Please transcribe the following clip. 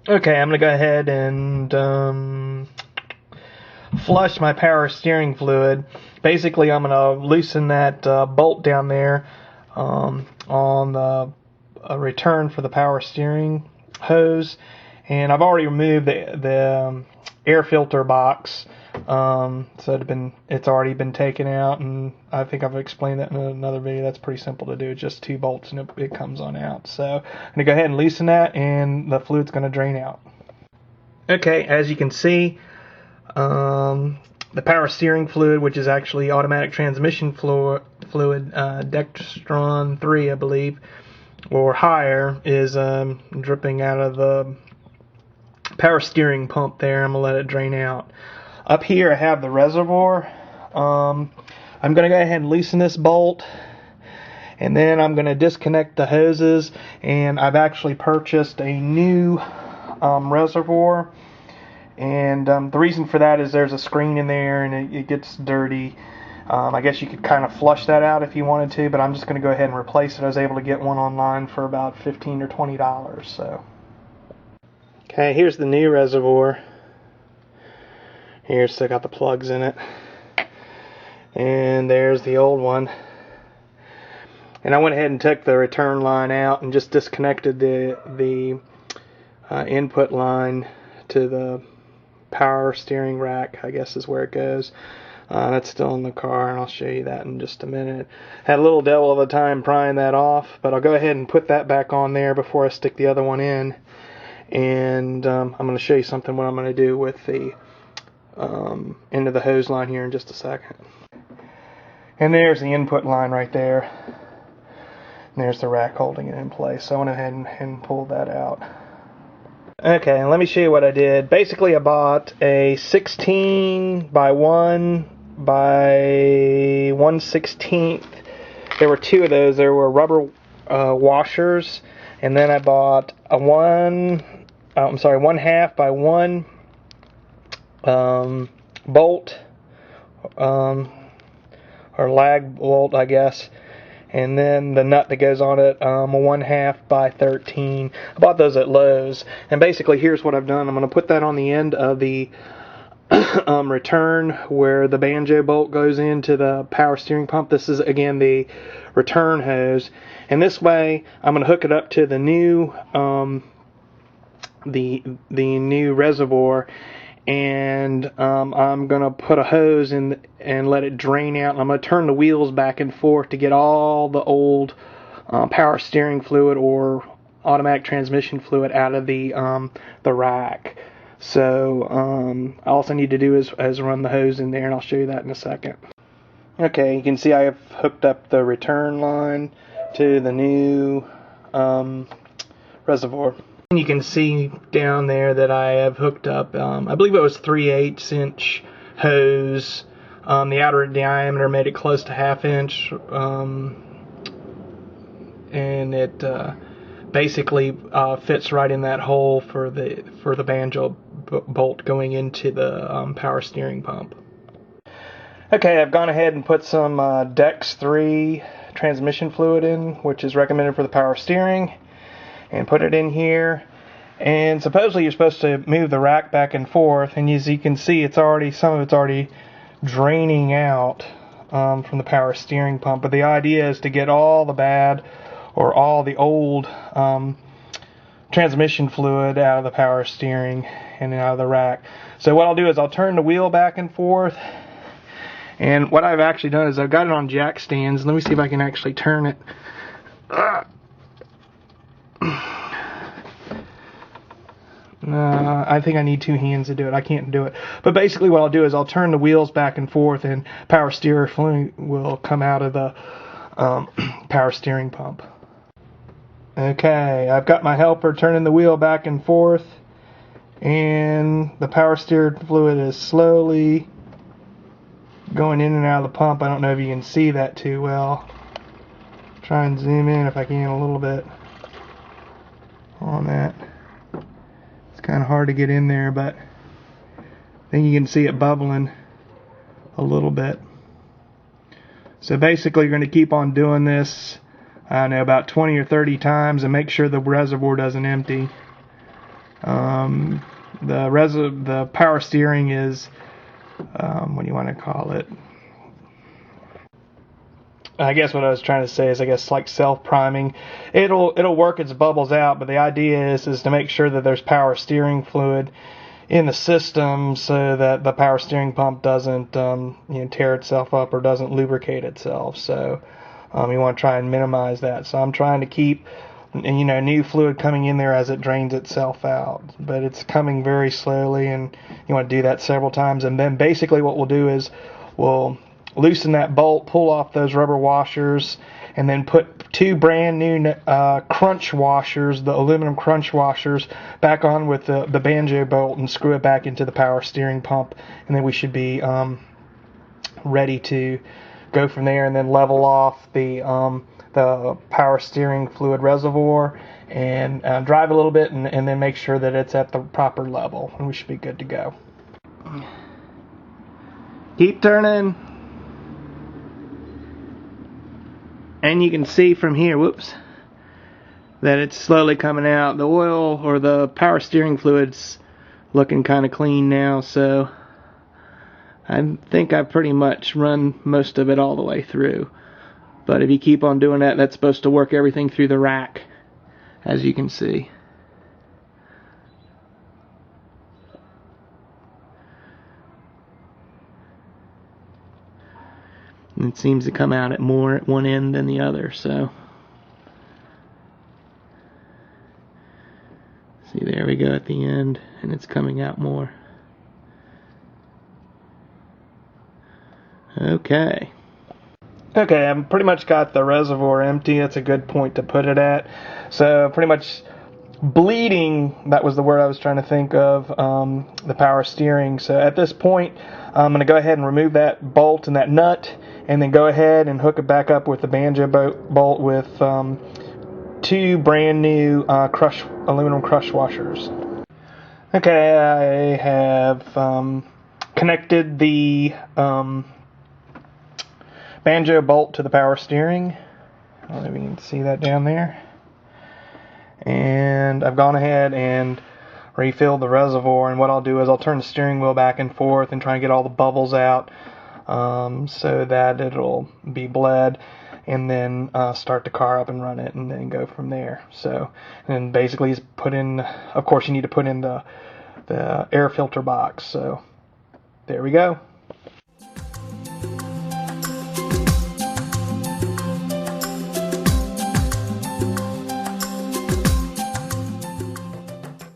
Okay, I'm going to go ahead and flush my power steering fluid. Basically, I'm going to loosen that bolt down there on the return for the power steering hose. And I've already removed the air filter box, so it's already been taken out, and I think I've explained that in another video. That's pretty simple to do, just 2 bolts and it comes on out. So I'm going to go ahead and loosen that, and the fluid's going to drain out. Okay, as you can see, the power steering fluid, which is actually automatic transmission fluid, Dextron 3 I believe, or higher, is dripping out of the power steering pump there. I'm going to let it drain out. Up here I have the reservoir. I'm going to go ahead and loosen this bolt, and then I'm going to disconnect the hoses, and I've actually purchased a new reservoir, and the reason for that is there's a screen in there and it gets dirty. I guess you could kind of flush that out if you wanted to, but I'm just going to go ahead and replace it. I was able to get one online for about $15 or $20. So, okay, here's the new reservoir. Here's still got the plugs in it, and there's the old one. And I went ahead and took the return line out and just disconnected the input line to the power steering rack, I guess is where it goes. That's still in the car, and I'll show you that in just a minute. Had a little devil of a time prying that off, but I'll go ahead and put that back on there before I stick the other one in. And I'm going to show you something what I'm going to do with the end of the hose line here in just a second. And there's the input line right there. And there's the rack holding it in place. So I went ahead and pulled that out. Okay, let me show you what I did. Basically, I bought a 16 by 1 by 1/16. There were 2 of those. There were rubber washers, and then I bought a 1/2 by 1 bolt, or lag bolt, I guess. And then the nut that goes on it, a 1/2 by 13. I bought those at Lowe's. And basically, here's what I've done. I'm going to put that on the end of the return where the banjo bolt goes into the power steering pump. This is, again, the return hose. And this way, I'm going to hook it up to the new the new reservoir. And I'm going to put a hose in and let it drain out. And I'm going to turn the wheels back and forth to get all the old power steering fluid or automatic transmission fluid out of the rack. So all I need to do is run the hose in there, and I'll show you that in a second. Okay, you can see I have hooked up the return line to the new reservoir. You can see down there that I have hooked up, I believe it was 3/8 inch hose. The outer diameter made it close to 1/2 inch, and it basically fits right in that hole for the banjo bolt going into the power steering pump. Okay, I've gone ahead and put some Dex 3 transmission fluid in, which is recommended for the power steering, and put it in here. And supposedly you're supposed to move the rack back and forth, and as you can see, some of it's already draining out from the power steering pump. But the idea is to get all the bad or all the old transmission fluid out of the power steering and out of the rack. So what I'll do is I'll turn the wheel back and forth, and what I've actually done is I've got it on jack stands. Let me see if I can actually turn it. I think I need 2 hands to do it. I can't do it. But basically what I'll do is I'll turn the wheels back and forth, and power steering fluid will come out of the power steering pump. Okay, I've got my helper turning the wheel back and forth, and the power steering fluid is slowly going in and out of the pump. I don't know if you can see that too well. Try and zoom in if I can a little bit on that. It's kind of hard to get in there, but then you can see it bubbling a little bit. So basically you're going to keep on doing this, I don't know, about 20 or 30 times, and make sure the reservoir doesn't empty. The power steering is, what do you want to call it? I guess what I was trying to say is, I guess, like self-priming. It'll work its bubbles out, but the idea is to make sure that there's power steering fluid in the system so that the power steering pump doesn't tear itself up or doesn't lubricate itself. So you want to try and minimize that. So I'm trying to keep new fluid coming in there as it drains itself out, but it's coming very slowly, and you want to do that several times. And then basically what we'll do is we'll loosen that bolt, pull off those rubber washers, and then put 2 brand new crunch washers, the aluminum crunch washers, back on with the banjo bolt and screw it back into the power steering pump, and then we should be ready to go from there, and then level off the power steering fluid reservoir and drive a little bit, and then make sure that it's at the proper level, and we should be good to go. Keep turning. And you can see from here, whoops, that it's slowly coming out. The oil or the power steering fluid's looking kind of clean now, so I think I pretty much run most of it all the way through. But if you keep on doing that, that's supposed to work everything through the rack, as you can see. And it seems to come out at more at one end than the other, so. See, there we go at the end, and it's coming out more. Okay. Okay, I've pretty much got the reservoir empty. That's a good point to put it at. So pretty much bleeding, that was the word I was trying to think of, the power steering. So at this point, I'm going to go ahead and remove that bolt and that nut, and then go ahead and hook it back up with the banjo bolt with 2 brand new aluminum crush washers. Okay, I have connected the banjo bolt to the power steering. I don't know if you can see that down there. And I've gone ahead and refilled the reservoir, and what I'll do is I'll turn the steering wheel back and forth and try and get all the bubbles out so that it'll be bled, and then start the car up and run it, and then go from there. So, and basically put in, of course you need to put in the air filter box. So there we go.